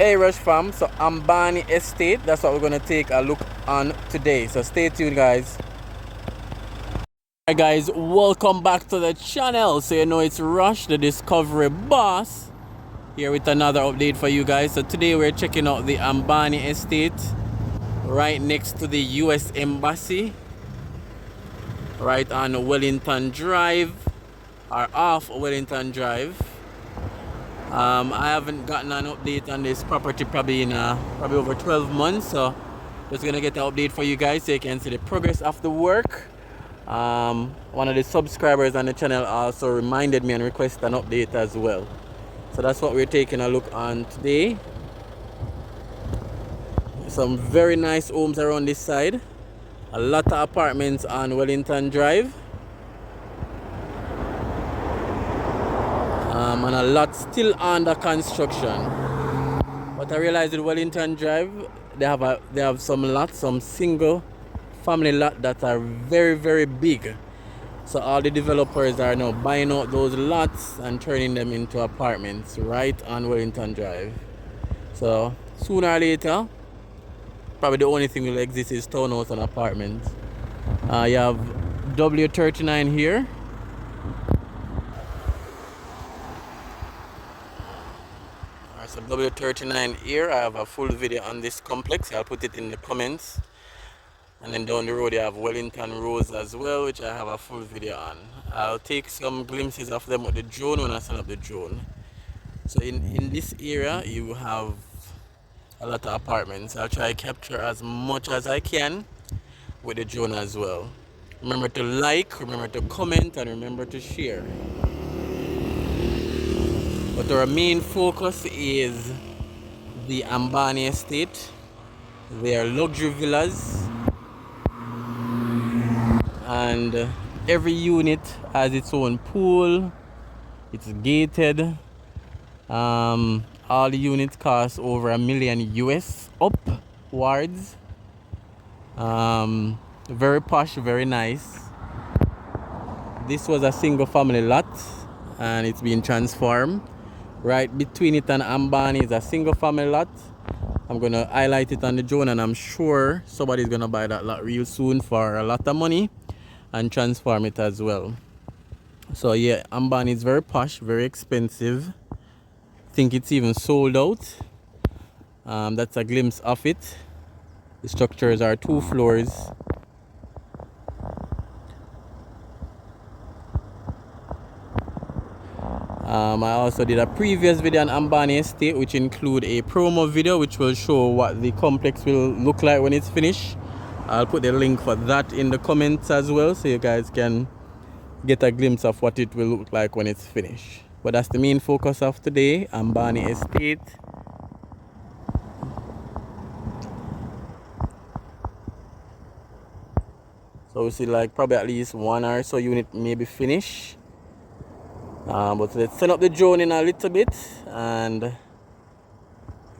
Hey Rush fam, so Ambani Estate, that's what we're gonna take a look on today. So stay tuned guys. Alright guys, welcome back to the channel. So you know it's Rush, the Discovery Boss, here with another update for you guys. So today we're checking out the Ambani Estate, right next to the US Embassy, right on Wellington Drive, or off Wellington Drive. I haven't gotten an update on this property probably in probably over 12 months, so just gonna get an update for you guys so you can see the progress of the work. One of the subscribers on the channel also reminded me and requested an update as well, so that's what we're taking a look on today. Some very nice homes around this side, a lot of apartments on Wellington Drive. And a lot still under construction. But I realized with Wellington Drive, they have some single family lot that are very big. So all the developers are now buying out those lots and turning them into apartments right on Wellington Drive. So sooner or later, probably the only thing will exist is townhouse and apartments. You have W39 here. So W39 here, I have a full video on this complex. I'll put it in the comments. And then down the road you have Wellington Rose as well, which I have a full video on. I'll take some glimpses of them with the drone when I set up the drone. So in this area you have a lot of apartments. I'll try to capture as much as I can with the drone as well. Remember to like, remember to comment, and remember to share. But our main focus is the Ambani estate. They are luxury villas, and every unit has its own pool. It's gated. All the units cost over $1 million US upwards. Very posh, very nice. This was a single family lot and it's been transformed. Right between it and Ambani is a single family lot. I'm gonna highlight it on the drone, and I'm sure somebody's gonna buy that lot real soon for a lot of money and transform it as well. So yeah, Ambani is very posh, very expensive. I think it's even sold out. That's a glimpse of it. The structures are 2 floors. I also did a previous video on Ambani Estate, which include a promo video which will show what the complex will look like when it's finished. I'll put the link for that in the comments as well, so you guys can get a glimpse of what it will look like when it's finished. But that's the main focus of today, Ambani Estate. So we see like probably at least 1 or so unit maybe finish. But let's set up the drone in a little bit and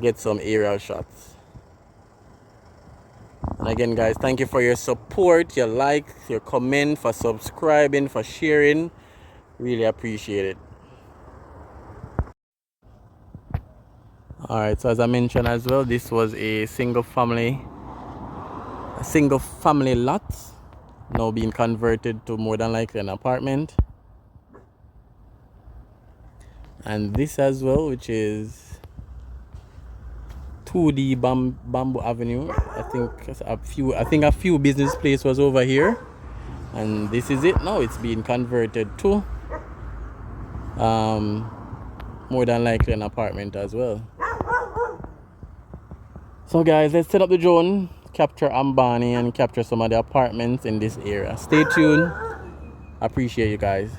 get some aerial shots. And again guys, thank you for your support, your like, your comment, for subscribing, for sharing. Really appreciate it. Alright, so as I mentioned as well, this was a single family lot, now being converted to more than likely an apartment. And this as well, which is 2D Bamboo Avenue. I think a few business places was over here, and this is it now. It's being converted to more than likely an apartment as well. So guys, let's set up the drone, capture Ambani and capture some of the apartments in this area. Stay tuned. I appreciate you guys.